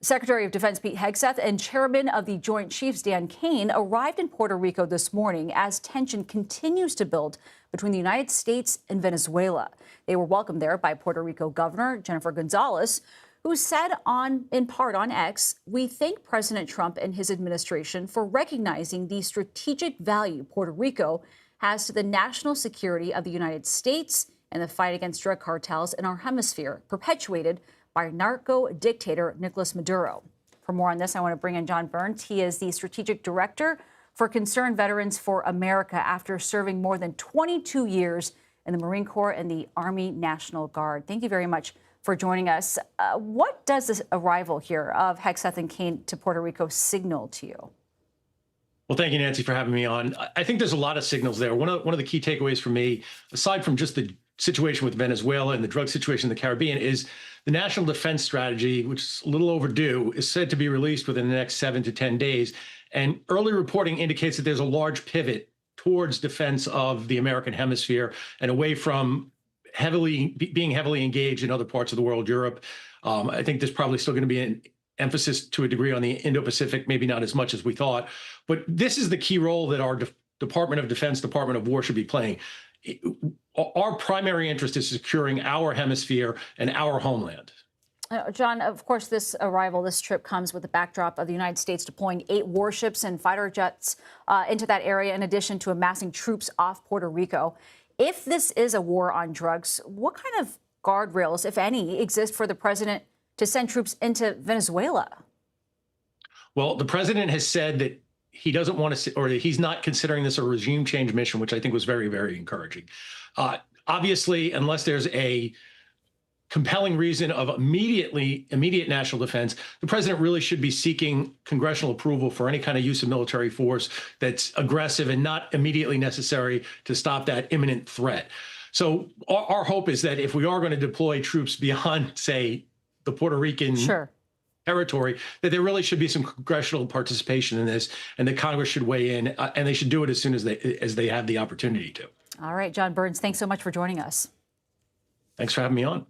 Secretary of Defense Pete Hegseth and Chairman of the Joint Chiefs Dan Caine arrived in Puerto Rico this morning as tension continues to build between the United States and Venezuela. They were welcomed there by Puerto Rico Governor Jennifer Gonzalez, who said in part on X, "We thank President Trump and his administration for recognizing the strategic value Puerto Rico has to the national security of the United States and the fight against drug cartels in our hemisphere, perpetuated by narco dictator Nicolas Maduro." For more on this, I want to bring in John Byrnes. He is the Strategic Director for Concerned Veterans for America after serving more than 22 years in the Marine Corps and the Army National Guard. Thank you very much for joining us. What does this arrival here of Hegseth and Caine to Puerto Rico signal to you? Well, thank you, Nancy, for having me on. I think there's a lot of signals there. One of the key takeaways for me, aside from just the situation with Venezuela and the drug situation in the Caribbean, is the National Defense Strategy, which is a little overdue, is said to be released within the next 7 to 10 days. And early reporting indicates that there's a large pivot towards defense of the American hemisphere and away from being heavily engaged in other parts of the world, Europe. I think there's probably still going to be an emphasis to a degree on the Indo-Pacific, maybe not as much as we thought. But this is the key role that our Department of Defense, Department of War should be playing. Our primary interest is securing our hemisphere and our homeland. John, of course, this trip comes with the backdrop of the United States deploying 8 warships and fighter jets into that area, in addition to amassing troops off Puerto Rico. If this is a war on drugs, what kind of guardrails, if any, exist for the president to send troops into Venezuela? Well, the president has said that he doesn't want to, or that he's not considering this a regime change mission, which I think was very, very encouraging. Obviously, unless there's a compelling reason of immediate national defense, the president really should be seeking congressional approval for any kind of use of military force that's aggressive and not immediately necessary to stop that imminent threat. So our hope is that if we are going to deploy troops beyond, say, the Puerto Rican territory, that there really should be some congressional participation in this, and that Congress should weigh in, and they should do it as soon as they have the opportunity to. All right, John Byrnes, thanks so much for joining us. Thanks for having me on.